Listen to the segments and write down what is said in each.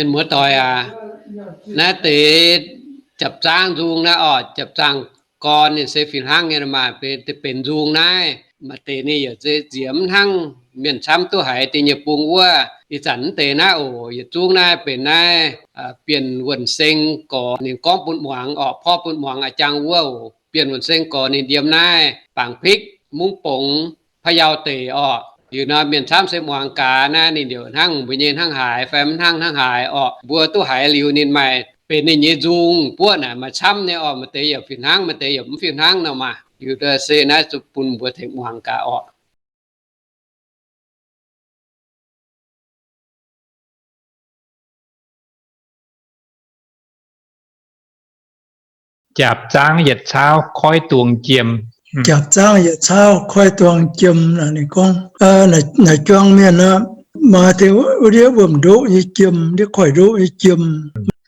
เป็นหมัวต่อยนะเตจับจ้างจูงนะจับจ้างก่อนเนี่ยเซฟินห้างเนี่ยมาเป็นจูงนะมาเตนี่อย่าเจียมทั้งเมียนช้ำตัวหายตีอย่าปุงว่าอีสันเตนะอย่าจูงนะเป็นนะเปลี่ยนวันเซ็งก่อนนี่ก้องปุ่นหวังพ่อปุ่นหวังอาจารย์ว่าเปลี่ยนวันเซ็งก่อนนี่เดียมนะปังพริกมุ้งปงพะเยาเตอยู่นอนเมียนช้ำเสมวงกาหน้านี่เดี๋ยวทั้งบุญเย็นทั้งหายแฟมทั้งหายบัวตู้หายลิวนินใหม่เป็นนี่ยีจุงพวกน่ะมาช้ำเนี่ยมาเตยฟินทั้งมาเตยฟินทั้งเนาะมาอยู่เดเซนะจุปุ่นบัวเทมวงกาจับจ้างเหยียดเช้าค่อยตวงเจียมจับจ้างเหยียดเช้าค่อยตวงเจียมนี่กงในจ้องเมียนะมาเทวเรียบวมโดยเจียมเรียค่อยโดยเจียม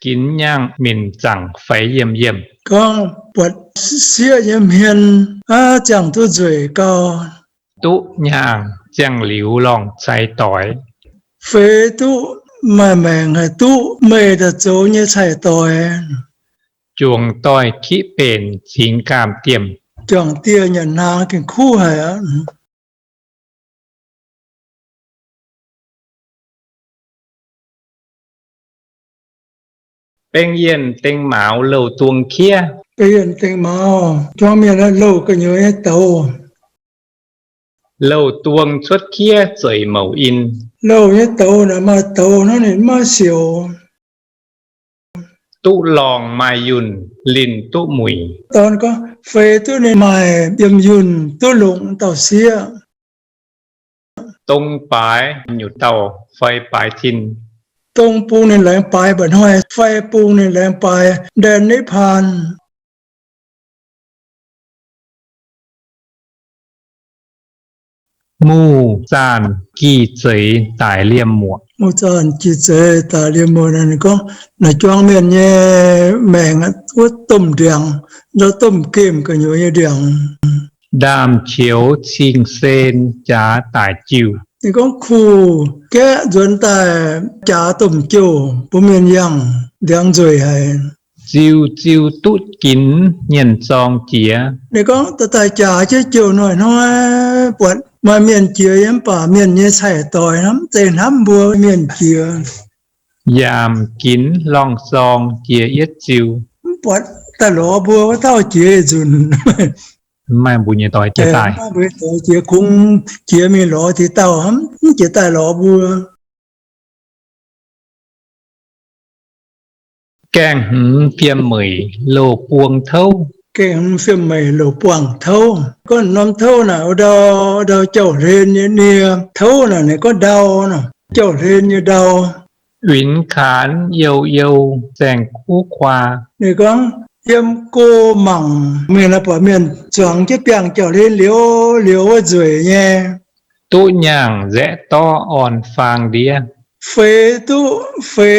กินย่างหมิ่นจังไฟเยี่ยมก็ปวดเสียยามเห็นจังตัวจ่วยก็ตุย่างเจียงหลิวลองใจต่อยเฟตุมาแมงให้ตุไม่ได้โจเนี่ยใช่ต่อยจวงต้อยขี้เป็นสิงกามเตรียมจังเตี้ยยันนางกินคู่ให้เป้งเย็นเต็งหมาวเหล่าตวงเคี้ยเป้งเย็นเต็งหมาวจ้องเมียแล้วเล่าก็เยอะให้โตเหล่าตวงชดเคี้ยเสยเหมาอินเล่าให้โตนะมาโตนั่นเห็นมาเสียวตุลองมายุนลินตุหมุยตอนก็เฟตุในไม้ยมยุนตุหลงเต่าเสียตรงปลายอยู่เต่าไฟปลายทินตรงปูในแหลมปลายบัดห้อยไฟปูในแหลมปลายแดนนิพพานมู่จานกี่เจยตายเลี่ยมหมวกมู่จานกี่เจยตายเลี่ยมหมวกนั่นก็ในจ้องเมียนแย่แมงว่าต้มเดียงแล้วต้มเกมกันอยู่เดียงดามเฉียวชิงเซนจ๋าตายจิวนี่ก็คู่แกจนตายจ๋าต้มจิวบ่แม่นยังเดียงจ่วยให้จิวตุกินเย็นซองเจียนี่ก็ตายจ๋าเจียวหน่อยปวดมาเมียนเจียยังป่าเมียนเนี่ยใส่ต่อยน้ำเตนน้ำบัวเมียนเจียยามกินลองซองเจียเย็ดจิวปวดตลอบัวว่าเต้าเจียจุนไม่บุญยต่อยเจียตายบุญต่อยเจียคงเจียมีหลอที่เต้าห้ำเจียตายหลอบัวแกงหืมเพียมเหมยโลปวงเท่าแกงเฟียมไม่หลปวงเท่าก็น้ำเท่าน่ะดาวเจ้าเรนเนี่ยเท่าน่ะเนี่ยก็ดาวน่ะเจ้าเรนเนี่ยดาววินขานเยวแสงคู่ควานี่ก็เยี่ยมโกมังเมียนป่าเมียนจวงจะเปียงเจ้าเรนเหลียวว่าจ่วยเนี่ยตุย่างแจะต้ออ่อนฟางเดียเฟ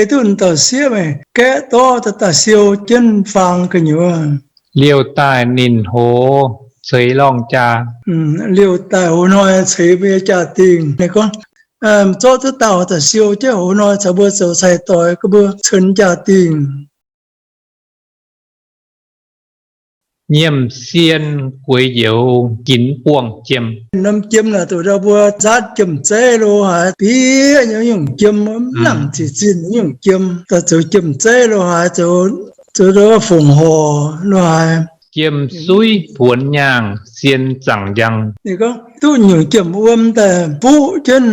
ตุนต่อเสียไหมแกต่อต่เสียวจนฟังกันอยู่เลี้ยวใต้นินโหเสยลองจาเลี้ยวใต้หัวน้อยเสยไปจ่าติงนี่ก็โจ้ตัวเต่าแต่เสียวเจ้าหัวน้อยจะเบื่อเสียวใส่ต่อยก็เบื่อเฉินจ่าติงเยี่ยมเซียนก๋วยเตี๋ยวกินป่วงเจียมน้ำเจียมน่ะตัวเราบัวจัดเจียมเจโลหะพี่ยังเจียมน้ำจีจินยังเจียมแต่ตัวเจียมเจโลหะตัวเราฝงหัวโลหะเจียมซุยผวนย่างเซียนจังยังนี่ก็ตัวยังเจียมอ้วมแต่ผู้จน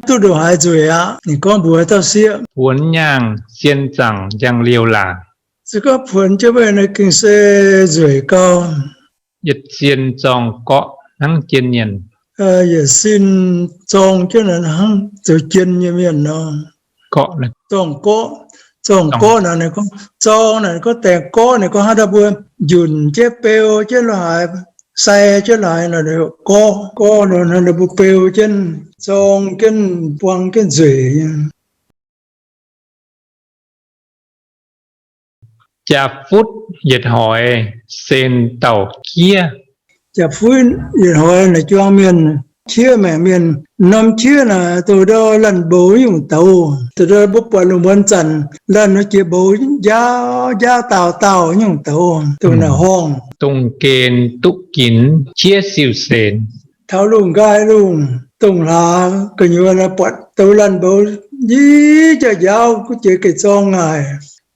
ตัวเราหายจ่วยนี่ก็บัวตัวเสียผวนย่างเซียนจังยังเลียวหลา这个盆这边呢，更是最高。日线中国能见人。日线中就能行就见面咯。國呢？中國呢？你講中呢？個แต่國呢？個哈達布雲即標即來細即來呢？你國呢？你不標即中跟光跟水。จะฟุตเหยียดหอยเซนเต่าเกี้ยจะฟื้นเหยียดหอยในจ้วงเมียน chia mẹ miền năm chia là từ đó lần bố dùng tàu từ đó bố bỏ lùng bên trần lần nó chia bố giá tàu tàu dùng tàu từ là hòn Tùng kền túc kín chia siêu sền. tháo lùng gai lùng tùng là cái như là bỏ tàu lần bố dí cho giáo cứ chia cái cho ngài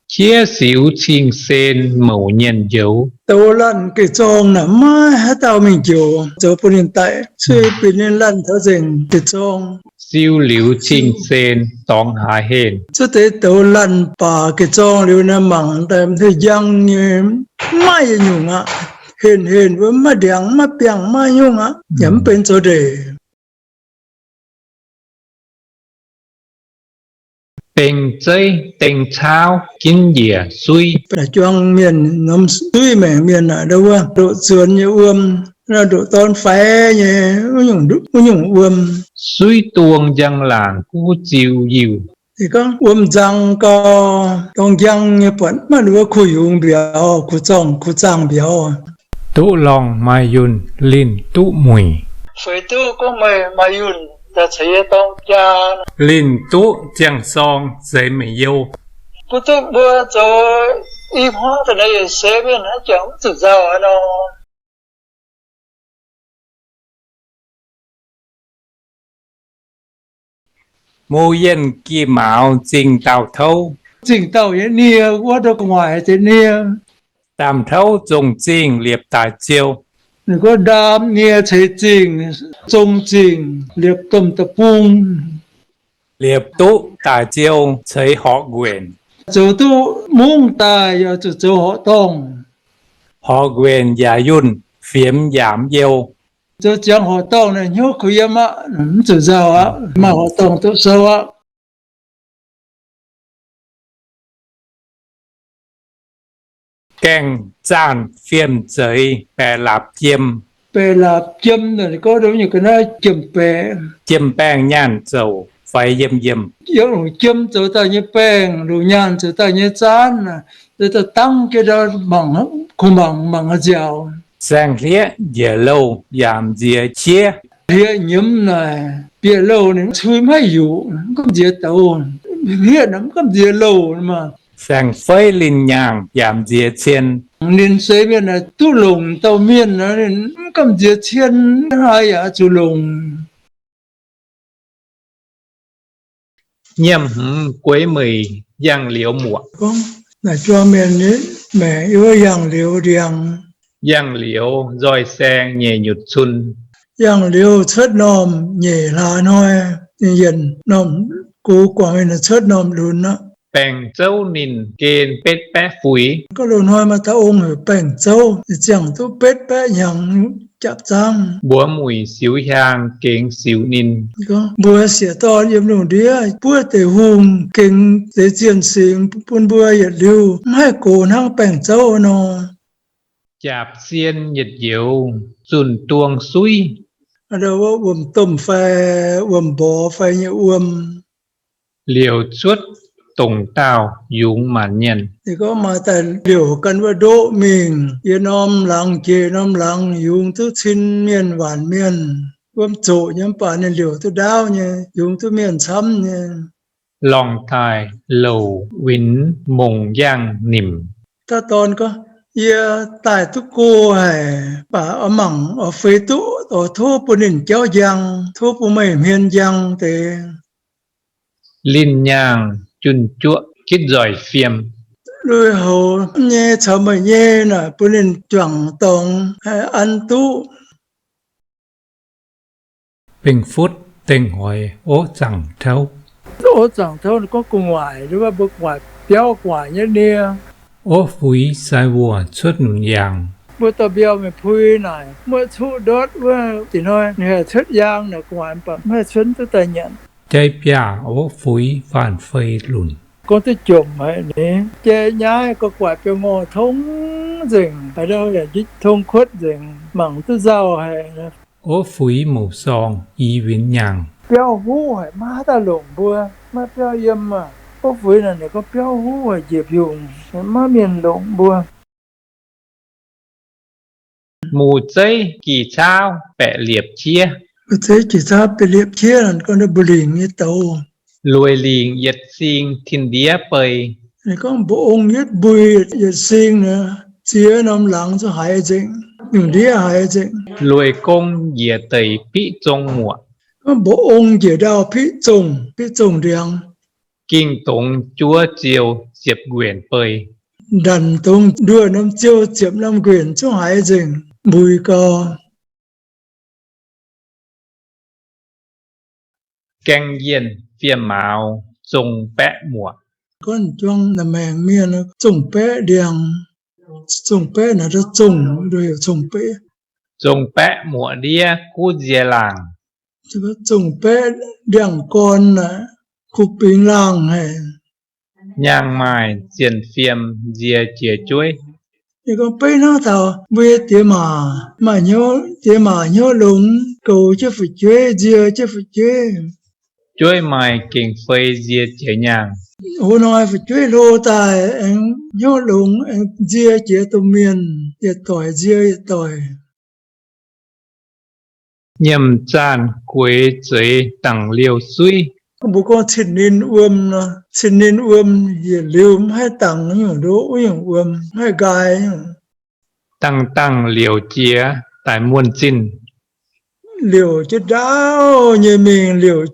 Chia siêu chinh sền mẫu nhân dấu. tàu lần cái cho là mai hết tàu mình chịu cho phụ hiện tại suy bình nên lần tháo dừng cái cho Siêu liu chinh sền tòng hạ hên. cho tới tàu lần bà cái cho liu nó mặn tại thời gian như mai nhung á hiền với má đèn má bèn má nhung á nhắm bên chỗ đề Tình chơi tình chao kinh dìa suy. là choang miền nằm suy mẹ miền ở đâu á độ sườn như là độ tôn phé như nhung Suy tuồng dân làng cú chiều diều. thì có răng có trong răng như bọn mà đứa khui uống biểu khu trang biểu Tụ lòng mai yun linh tụ mùi. phải tu có mày yun ta thấy tông cha Linh tụ chẳng song dễ mày yêu.不都不走一旁的那些随便他讲制造啊喏。Mô yên kỳ mạo trình tàu thâu. Trình tàu ấy nia, qua đâu ngoài thế nia. Tàm thâu dùng trình liệp tà chiêu. Nếu có đám nia chế trình, trông trình, liệp tầm tập bung. Liệp tụ tà chiêu chế họ quyền. Chú tu mong tài ở chú họ tông. Họ quyền giả yun phiếm giảm yêu. Chú chẳng họ tông này nhớ khuyên em á, chú giàu á, mà họ tông tốt sâu á. Kèng chàn phiêm giới bè lạp chiêm. Bè lạp chiêm này có đúng như cái này chiêm bè. Chiêm bèng nhàn dầu phải dâm dâm. Yếu rồi chiêm chỗ ta như bèng, rồi nhàn chỗ ta như chán. Rồi ta tăng cái đó bằng không bằng dẻo. Giang lĩa dễ lâu giảm dễ chia. Lĩa nhấm này, bia lâu này chui mấy dụ, không dễ tàu. Lĩa nó không dễ lâu mà. Giang phơi linh nhàng giảm dễ chiên. Nên xây bên là tu lùng tàu miên nó nên không dễ chiên hai ạ chú lùng. Nhâm quế mì giang liễu muộn. Không, là cho mình ấy, mẹ yêu giang liễu điàng. Giang liễu rồi xe nhẹ nhụt xuân. Giang liễu chất nòm nhẹ là nói, dần nòm cố quả mình là chất nòm luôn á. Bèng châu nìn kên bết bé phúi. Có lời nói mà ta ôm ở bèng châu, thì chẳng tu bết bé nhàng chạp trang. Búa mùi xíu hàng kênh xíu nìn. Búa xỉa to yếm lùng đĩa, búa tề hùng, kinh tế chiến sinh, bún búa yết lưu, hai cổ năng bèng châu nó. Chạp xiên nhiệt diệu, dùn tuông suy. Ở đâu có tùm phê, bó phê như Liều chuốt tổng tàu dũng mãn nhân. thì có mà tại liều cần với độ mình, yên ôm lặng chê nôm lặng, dùng thức xin miền vạn miền. Chỗ nhóm bà nên liều tôi đau nhé, dùng tôi miền xăm nhé. Lòng tài lầu vĩnh mộng giang nìm. Ta toàn có, tại tôi cô hề, bà ở mỏng, ở phê tụ, ở thô bố nền cháu giang, thô bố mềm hiên giang thì. Linh nhàng chun chuộng kít giỏi phiêm. Rồi hồ nhé cháu mày nhé nè, bố nền choàng tổng, hay ăn tụ. Bình phút tình hỏi ố chẳng thấu. Ố chẳng thấu có cùng ngoài, đúng không? Bực ngoài, béo quả như nia. Ố phúi sai vua xuất nụ giang. Bữa tao béo mày phui này, mới thu đốt, thì nói, nè xuất giang nè, ngoài bà, mới xuân tôi ta nhận. Chai pia ố phúi phản phây lùn. Con tôi chồng ấy nè, chê nhái có quả béo ngô thông rừng, ở đâu là dích thông khuất rừng, mỏng tôi giàu hay nè. Ố phúi màu son y viễn nhàng. Béo hú hay má ta lộn bùa, má béo yếm mà. Ố phúi này có béo hú hay dịp dùng, má miền lộn bùa. Mù dây kỳ trao bẹ liệp chia. thế chỉ tháp bị liệp chia là con nó bự liền như tàu Lùi liền yết xin thiên đía bầy. này có bộ ông nhất bùi nhất sinh nữa chia năm lắng cho hai chính những đĩa hai chính Lùi công dìa tẩy bị trong mùa. có bộ ông chỉ đào phí trồng riêng Kinh tống chúa chiều diệp quyển bầy. đàn tung đưa năm chiêu chiếm năm quyền cho hai chính bùi co Canh yên phía mạo trông bẽ mùa. con chuông là mèn miên nó trồng bé điang trồng bé là nó trồng rồi trồng bé Trông bẽ mùa đĩa cú dìa làng. chứ có trồng bé điang con là cục bình làng hay Nhang mài diền phiêm dìa chìa chuối. thì con bé nó tao biết mà nhớ lúng cầu chứ phải chơi dìa chứ phải chơi Chuối mài kinh phây dìa chìa nhang. hôm nay phải chơi lô tài anh nhớ lúng anh dìa chế tụ miền dìa tỏi dìa tỏi Nhầm chan quế chế tặng liều suy. bố con xin nên gì liều hay tặng những đỗ những hay gai Tăng liều chía tại muôn chinh. liều chứ đau như mình liều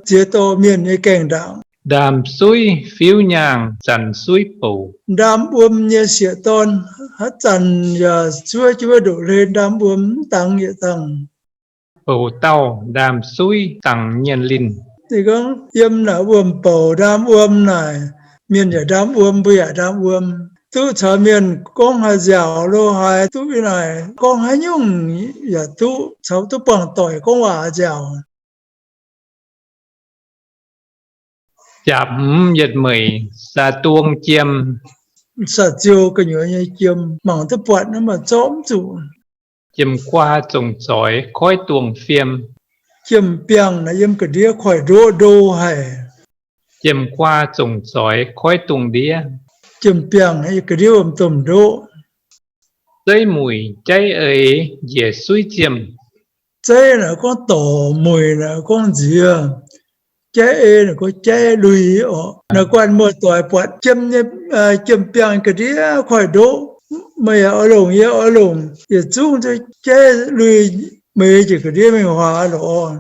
chia to miền như cảnh đạo Đàm suy phiếu nhàng chắn suy bầu. đám như xỉa ton hết trần giờ chưa đổ lên đám tăng như tăng Bầu tàu đàm suy tặng nhân linh. thì có yếm là bầu đám này miền ở đám bây giờ đám tu chờ miền con hai dẻo lô hai tu này con hai nhung giờ tu cháu tu bằng tỏi con hòa dẻo Chạp giật mười xa tuông chiêm. sợ chiều cái nhựa như chiêm mỏng tu bọt nó mà chóm chủ Chiêm qua trồng chói khói tuồng phiêm. chiêm piang là yếm cái đĩa khỏi đô hay Chiêm qua trồng chói khói tuồng đĩa. chiêm piang hay cái đĩa tùm đô Dây mùi cháy ấy dễ suy chiêm. trái là con tổ mùi là con gì à trái là có trái lùi là quan một tuổi bọt chiêm piang cái đĩa khỏi đô mày ở lồng thì chúng tôi trái lùi mày chỉ cái đĩa mình hòa rồi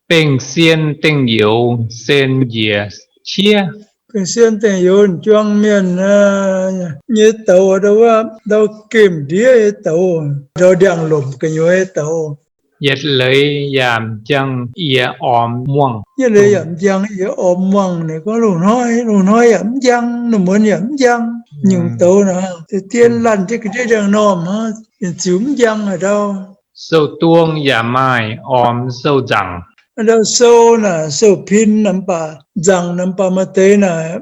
Bèn xiên tình yếu sen dìa chia. cái xuyên tình yêu chuang miền như tàu ở đâu kìm đĩa tàu đâu đang lùm cái như tàu Yết lấy giảm chăng ia om muang. như lấy ẩm giang ở ôm măng này có lù nói ẩm giang nó muốn ẩm giang nhưng tàu nè thì tiên lần chứ cái đang nòm ha chúm giang ở đâu Sâu tuông giả mai om sâu rằng. ở đâu sâu nè sâu pin nằm bà giang nằm bà mà tế là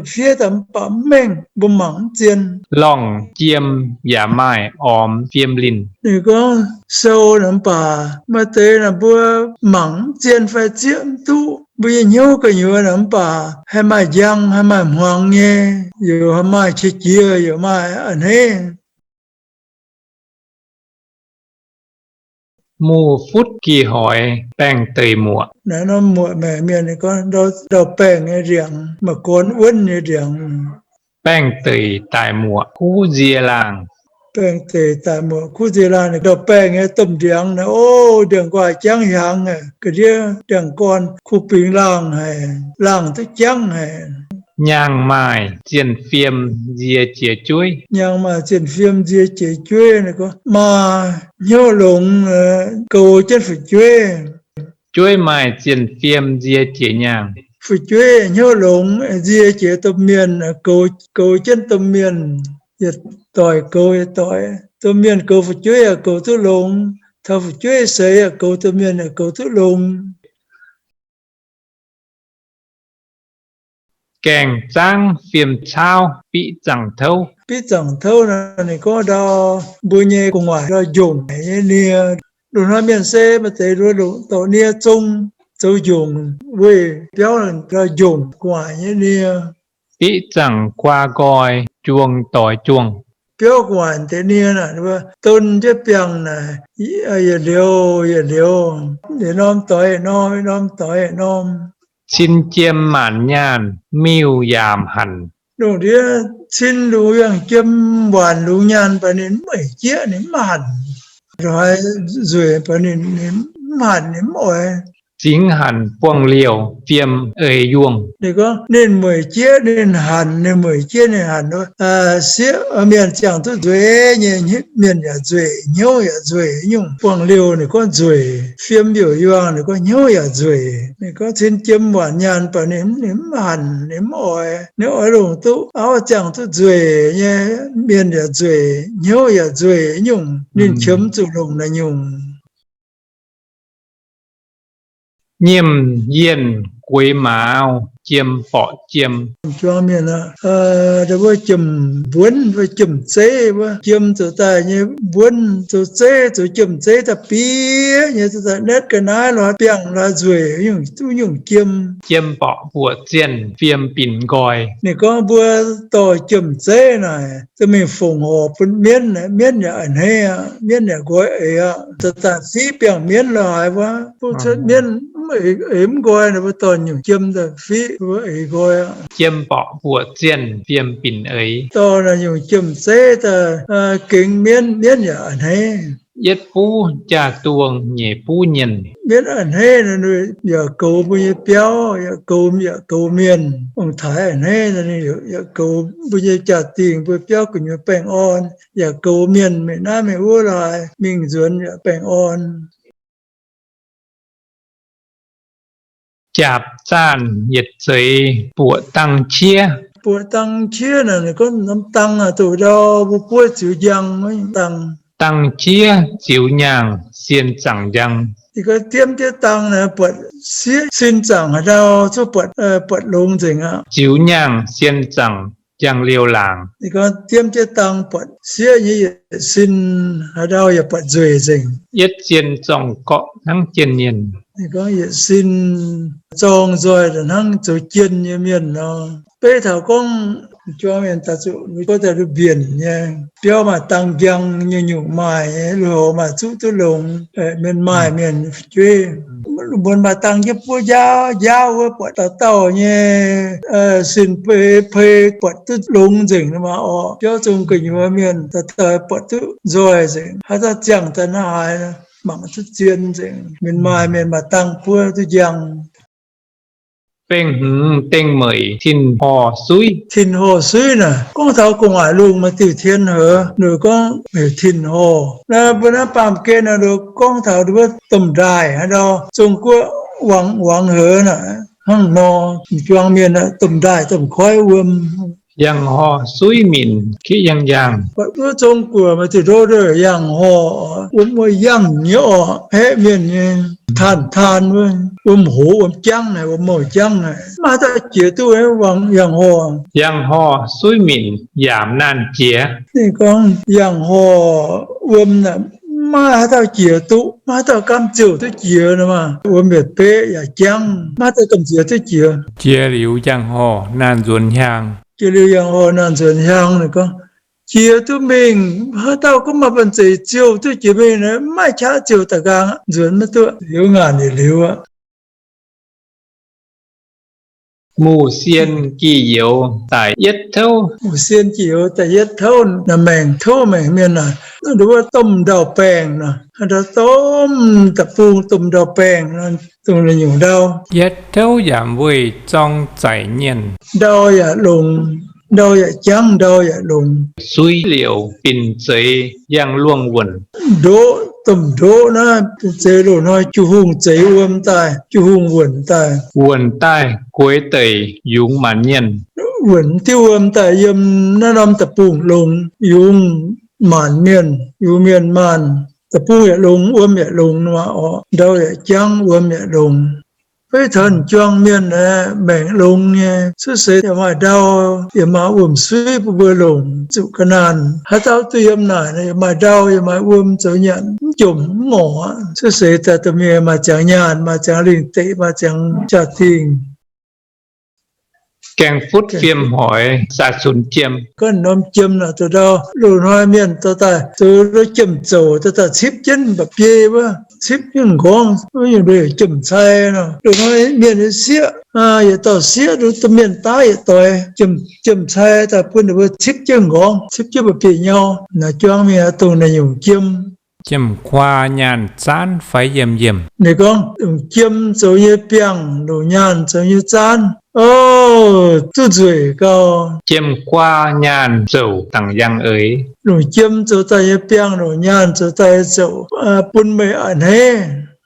phía nằm bà mình bùm mắng chiên Long chiêm giả mai om phiêm linh. thì có sâu nằm bà mà tế là bữa mắng chiên phải chiếm tu bây giờ nhớ cái nhớ nằm bà hay mà giang hay mà hoàng nghe rồi hay mà chết chia rồi mà anh ấy Mù phút kỳ hỏi bèn tầy mùa. nãy nó muội mẹ miền này có đâu bèn nghe riêng mà cuốn uốn như riêng Bèn tầy tại mùa khu dìa làng. bèn tề tại một khu gì là này đâu bèn nghe tầm riêng này ô đường qua trắng hàng này cái đĩa đường con khu bình làng tới trắng này Nhang mai chiên phiêm dìa chìa chuối. nhưng mà trên phim gì chỉ chơi này có mà nhớ lùng cầu chân phải chơi Chuối mai chiên phiêm dìa chìa nhang. phải chơi nhớ lùng gì chỉ tầm miền cầu chân tầm miền giờ tỏi cầu tầm miền cầu phải chơi cầu thứ lùng thao phải chơi sấy cầu tầm miền cầu thứ lùng Kèng trang phiêm trao bị chẳng thâu. biết rằng thâu này có đo bùi nhẹ của ngoài đo dùng nia đồ nói miền xe mà thấy đồ tổ nia chung châu dùng về béo là đo dùng ngoài nia Bị chẳng qua gọi chuông tỏi chuông. 标管的呢那不ต้น这边呢也流để nom tới nom tới nom Xin chiêm mạn nhan miêu yàm hành. đúng đi xin đủ yang châm hoàn đủ nhan và nên mấy chia nên màn rồi rồi và nên màn nên mỏi Chính hành quang liều viêm ơi yuông. thì có nên mười chia nên mười chia nên hẳn thôi xía ở miền chẳng tôi duệ nhẹ miền nhà duệ nhau nhà duệ nhung quang liều này có duệ phiêm biểu yuang này có nhau nhà duệ này có xin châm hoàn nhan và nên hẳn nên mỏi nếu ở đồng tu áo chẳng tôi duệ nhé miền nhà duệ nhau nhà duệ nhung nên chấm chủ đồng là nhung Nhiêm yên quế máu chiêm phọ chiêm. cho miền đó với chùm vốn với chùm chế với chùm từ ta như vốn từ chế từ chùm chế ta pía như từ ta nét cái ná là tiếng là rồi dùng chùm Chiêm phọ bùa chiên viêm bỉn gòi. này có vừa to chùm chế này từ mình phụng hộ phân miến nhà ảnh hay miến nhà gọi ấy từ ta phí biển miến là quá phụ trách miến ếm gọi là to những chùm ta phí với ấy gọi Chiêm phọ bùa chiên viêm bỉn ấy. to là dùng chùm chế ta kính miến nhà ảnh hay Yết phú trà tuồng nhẹ phú nhìn. miến ảnh hay là người giờ cầu bây giờ béo giờ cầu miền ông thái ảnh hay là giờ cầu bây giờ trả tiền bây béo của người bèn on giờ cầu miền mình na mình uống lại mình duyên giờ bèn on Chạp chan nhiệt giấy bùa tăng chia. bữa tăng chia là có năm tăng tụi đó bữa chữ giang mới tăng Tăng chia chiếu nhàng xiên chẳng răng. thì có tiêm tiết tăng là bật xin chẳng ở đâu cho bật lông gì ạ Chiếu nhàng xiên chẳng chẳng liêu làng. thì có tiêm tiết tăng bật xía như xin ở đâu giờ bật rồi gì Yết chiên trọng cọ năng chiên nhìn. thì có giờ xin trồng rồi là năng chỗ chiên như miền nó bây thảo công cho miền ta chỗ có thể được biển nha béo mà tăng giang như nhung mài rồi mà chút tôi lồng miền mài miền chơi buồn mà tăng cái bữa giao với bữa tàu nha xin phê bữa tôi lồng rình mà cho chung kinh với miền ta thời bữa tôi rồi rình hay ta chẳng ta nói bằng chút chiên rình miền mài miền mà tăng bữa tôi giang Bên hứng tên mời thiên hò suy. thiên hồ suy nè con thảo cùng ai luôn mà từ thiên hở rồi con về thiên hồ là bữa nay làm kia là được con thảo được tầm đài hay đâu chung của hoàng hở nè hăng no choang miền là tầm đài tầm khói Yang hò suy mìn khi yang. vậy bữa chung của mà từ đó rồi yang hồ mới yang nhỏ hết miền than với hổ trắng này màu trắng này mà ta chỉ tôi ấy bằng Yang hò suy mìn giảm nan chia. thì con yang hồ là mà ta chỉ tu mà ta cam chịu tôi chỉ nữa mà biệt bế ya trắng mà ta cầm chỉ tôi chỉ Chia liu yang hò nan duân hàng. chỉ lưu yang hồ nan dần hàng này con chỉ tôi mình tao có mà vấn đề chịu tôi chỉ mình này mai chả chịu tất cả dần nó tôi liu ngàn thì liu á Mù xiên kỳ yếu tại yết thâu. mù xiên chịu tại yết thâu là mèn thâu mèn miền này nó đúng là tôm đào bèn nè đó tôm tập trung tôm đào bèn tôm là nhiều đau Yết thâu giảm vui trong giải nhiên. đau ya lùng đau ya trắng đau ya lùng Suy liều bình giấy yang luông quần. đố tôm đố nó chế đồ nói chú hùng chế tai chú hùng quần tai Quần tai cuối tẩy dũng mãn nhân. quần tiêu tai yếm nó nằm tập trung lùng yung màn miền màn tập trung ya lùng ya lùng mà đau ya trắng ya lùng với thần choang miền này mèn lùng nha xuất sẽ mà đau mà suy bơ lùng chịu cái nan hát tao tiêm này mà đau mà cho nhận chủng ngỏ xuất sẽ ta tụi mà chẳng nhàn mà chẳng linh tị mà chẳng trả tiền Keng phút phiêm hỏi xa xuân chiêm. có nôm chim là từ đó lùn hoa miền từ đó chim trầu ta xếp chân bập bê quá xếp chân con bây giờ để chim say nó lùn hoa miền nó xía giờ tao xía rồi tao miền tây tao chim say ta phun được xếp chân con xếp chân bập bê nhau là cho mình tụi này dùng chim chim khoa nhàn chán phải dầm dầm. này con chim giống như piang đồ nhàn giống như chán tu tuổi cao Chiêm qua nhàn dầu tặng giang ấy. đồ chim chỗ tay piang đồ nhàn chỗ tay chỗ bún mì ăn hết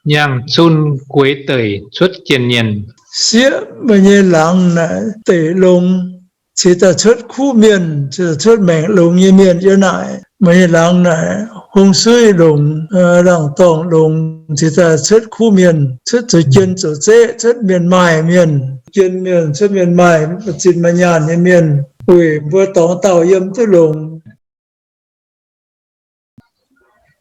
Nhang xuân cuối tời xuất chiên nhiên. xía mà như làng này tể lùng chỉ ta xuất khu miền chỉ ta xuất mảnh lùng như miền như này mà như làng này hông suy lùng làng tòng lùng chỉ ta xuất khu miền xuất chỗ chân chỗ dễ xuất miền mài miền chân miền xuất miền mài chỉ mà nhàn như miền ui vừa tòng tàu yếm tới lùng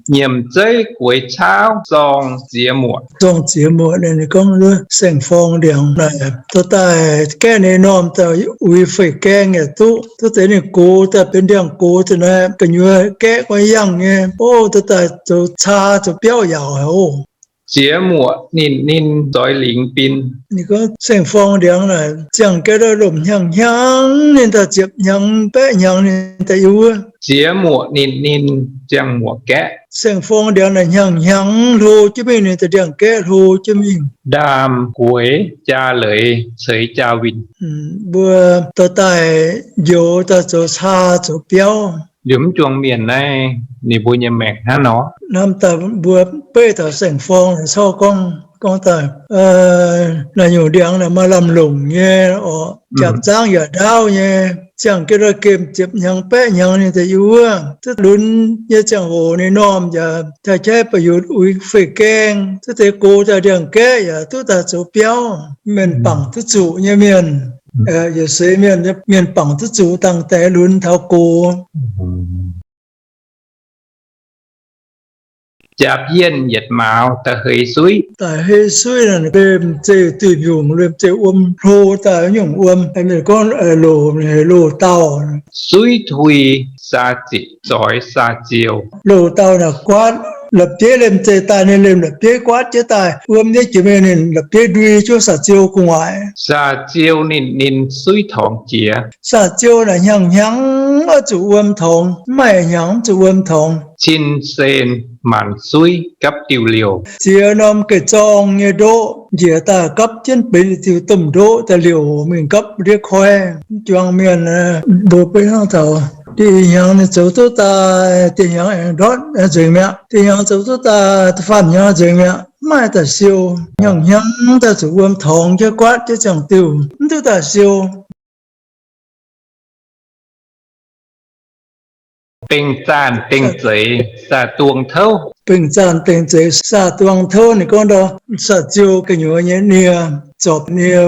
Nhiệm dây cuối cháo dòng dĩa muộn. trong节目này你讲了成方量来，都在今年我们在为非干嘅都在你过在边上过的呢，跟月干个样嘅，都在就差就表扬哦。 Dĩa muộn nín nín dõi lính pin. 你讲成方量来，讲给了龙香香，你的接香白香你的有啊。 Dĩa muộn nín nín giang muộn kẽ. 成方量来香香路这边你的两个路这边。 Đàm cuối cha lời sấy cha vinh. vừa tôi tại dù ta chỗ xa chỗ béo Dũng chuông miền này nì bùi nhầm mẹt hả nó. năm ta vừa bê ta sành phong sau con ta là nhiều điện là mà làm lùng nghe chạm giang giờ đau nghe chẳng cái đó kìm chụp nhang bé nhang này thì yếu tức luôn như chẳng hồ này nom giờ ta chơi bây giờ uống phê keng tức thế cô ta điện kế giờ tức ta chỗ béo miền bằng tức chủ như miền giờ xây miền bằng tức chủ tăng té luôn thao cô Chạp yên nhiệt mạo ta hơi suối. tại hệ suy là đêm chơi từ dùng đêm chơi lô tại dùng hay mình con lô tàu Suối thui xa chỉ giỏi xa chiều. lô tàu là quát lập chế lên chơi tài nên lên lập chế quát chế tài nhé chỉ mình nên lập chế đuôi cho sát chiêu cùng ngoại Xa chiều nín nín suối thòng chía. sát chiêu là nhang ở chủ thòng mày nhang chủ thòng Chin sen màn suối cấp tiêu liều. chia năm cái tròn như đỗ chia ta cấp trên bên tiêu tầm đỗ ta liều mình cấp riết khoe choang miền bộ bên hàng thầu thì nhang này chỗ tôi ta thì nhang đó rồi mẹ thì nhang chỗ tôi ta phạm nhang rồi mẹ mai ta siêu nhang ta chủ thòng cho quát cho chẳng tiêu tôi ta siêu Tình tràn tình giấy xa tuồng thâu. bình giản tình chế xa tuang thô này con đó xa chiêu cái nhớ nhé nia chọc nia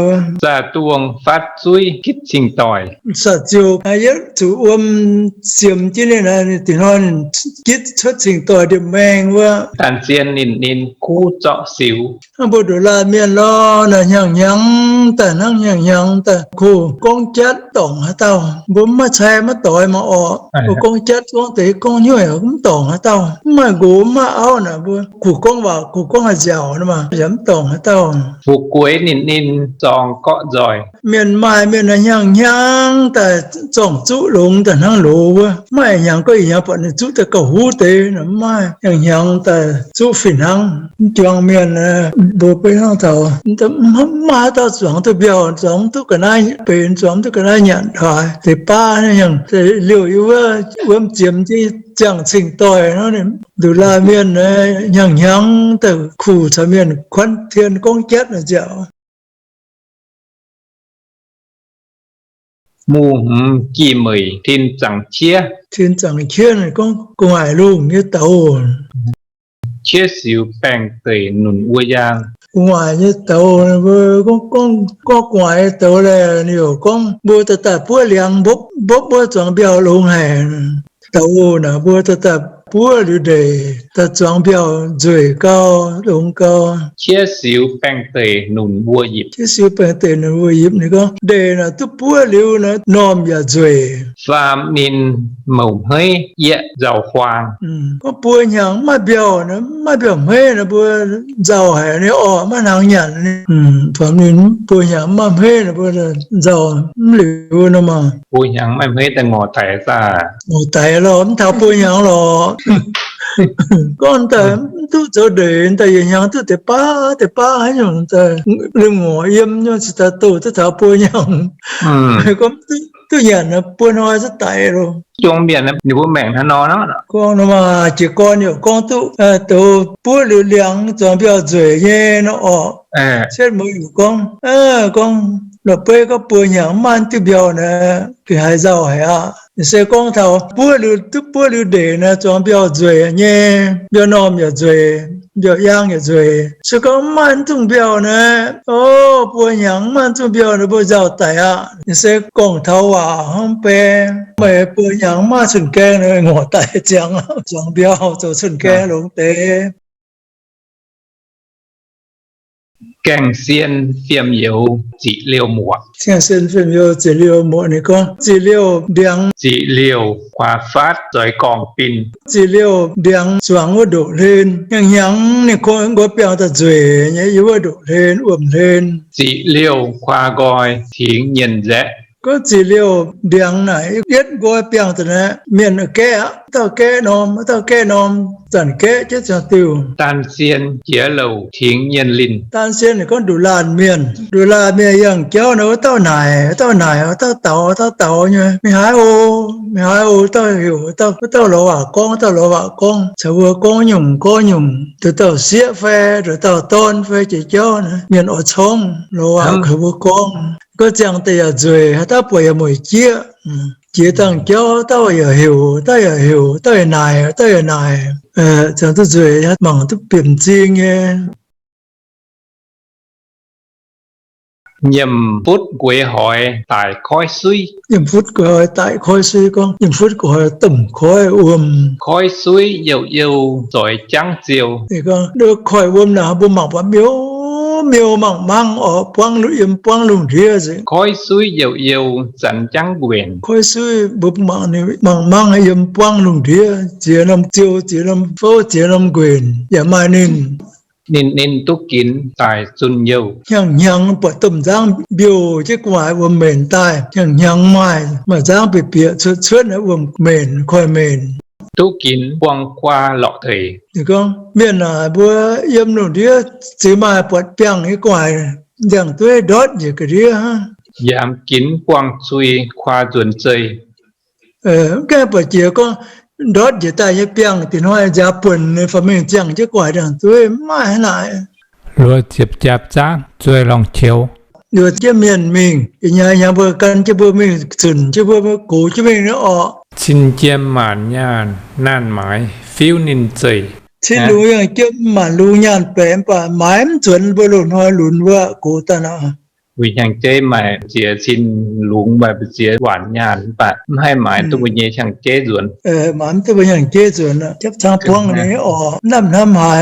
Xa tuồng phát suối kít trình tỏi. sa chiêu ai nhất chủ xiêm chứ này là thì nói kít xuất trình tỏi điểm mang quá Tàn xiên nín nín khu trọ xíu. bộ đồ la miền lo là nhang ta ta khu con chết tổng hả tao bố mà xe mà tỏi mà con chết con tí con nhồi cũng tổng hả tao mà gỗ mà áo nè bố cụ con là giàu nữa mà dám tổng hả tao Phụ cuối nín nín giòn cọ giỏi. miền mai miền là nhang ta trồng chú lùng ta năng lù mai nhang có gì nhang bọn chú ta cầu hú tế nó mai nhang ta chú phìn hăng choang miền bộ bên hăng thầu ta mà ta choang ta biểu choang tu cái này bên choang tu cái này nhận thoại thì ba này nhang thì liệu yếu chiếm chi chẳng trình tỏi nó này từ la miền nhang từ khu sa miền khoan thiên công chết là dạo Mù kỳ mười thiên chẳng chia. thiên chẳng chia này con hải luôn như tàu Chia xíu bèng tẩy nụn ua giang. ngoài như tàu con ngoài tàu là nhiều con bữa ta bữa liang bốc chọn biểu luôn hè tàu nè bữa ta búa lưu đề ta chọn biểu rồi cao đúng cao chia xíu bèn tề nùn bùa dịp chứ siêu bèn tề nó vui dịp này có đề là tu búa lưu nó nom ya rồi phàm nín màu hơi dẹ giàu khoang có búa nhang mà biểu mê nó búa giàu hè nó ọ mà nàng nhận phàm nín búa nhang mà mê nó búa giàu lưu nó mà bùa nhang mà hơiแต่งอแต่ซา một tay lo thao búa nhang lo con ta tu cho đến ta yên nhang tu te pa hay nhung ta lưng ngồi im nhưng ta tu ta thảo bùa nhang con tu nhận là bùa nói rất tay rồi ช่วงเบียนนะอยู่บนแบ่งทนอเนาะ con mà chỉ con nhiều con tu bùa lưu liang chuẩn bị rồi nghe nó xét mới con là bây có bùa nhang man tu biểu nè thì hay giàu hay sẽ con thảo bùa lưu để nè chuẩn bị rồi nghe biểu nom rồi biểu yang rồi sẽ có man tung biểu nè bùa nhang man tung biểu nè bùa giàu tài sẽ con thảo không bè mày bùa nhang man sừng keng nè ngõ tài chẳng biểu cho sừng keng luôn tế แก่งเซียนเฟียมเหยวจีเลียวหมวก 现身份有只溜莫你讲只溜两 จีเลียวควาฟาดจอยกองปิน 只溜两双我都练样你看我表达嘴你有我都练我们练 จีเลียวควากอยทิ้งเย็นแจะ có chỉ liều điang này biết gọi biểu từ này miền ở kẽ nom dần kẽ chết cho tiêu ตันเซียนเจียเหลาทิ้งเย็นลิน tan xuyên thì có đủ làn miền yang kéo nó tao nải tao nha mày hai ô tao hiểu tao lo con sao vừa con nhung từ tao xía phe rồi tao tôn phe chỉ cho nữa miền ở trong lo khởi vừa con có chẳng tay rồi ta bồi mồi chia chia tăng cho tao hiểu tao nải chẳng tôi rồi bằng tôi biển chi nghe เยี่ยมพุทธกวยหอยตายคอยซุย những phút của hỏi tại khói suy con những phút của hỏi tầm khói คอยซุยเยี่ยวเยี่ยวจอยจังเจียว thì con được khói nào bùm mặc bám miêu mang ở quang lùng kia gì คอยซุยเยี่ยวเยี่ยวจันจังเกวียน khói suy bùm mặc này mang hay quang lùng kia chỉ làm chiêu chỉ làm phố chỉ làm quyềnอย่ามานิน นินนินตุกินตายจุนเยี่ยว nhang bỏ tầm giang biểu chứ ngoài của mình tai nhang mai mà giang bị bịa xuất ở vùng mình khỏi mình ตุกินกวางควาหลอกเถย thì con miền là bữa yếm nụ đĩa chỉ mà bọt bèng cái ngoài dạng tôi đốt gì cái đĩa ha ยามกินกวางซุยควาจวนเจย cái bọt chỉ con đốt gì tại cái bèng thì nói giá bẩn này phải mình chẳng chứ ngoài dạng tôi mai lại รัวเจ็บจับจ้างช่วยลองเชียว được chứ miền mình thì nhà bữa căn chứ bữa mình sừng chứ bữa cũ chứ mình nó ọ ชินเจียมหมานย่านน่านหมายฟิวนินเจย ที่รู้อย่างเจ้ามันรู้งานแปลงป่ะหมายมันจนบรุนหอยหลุนว่ากูตานะ วิญญาณเจหมายเจียชินหลุงแบบเจียหวานยานปะไม่ให้หมายตัววิญญาณช่างเจส่วน หมายมันตัวอย่างเจ้าจนนะจับทางพวงนี้อ๋อน้ำหาย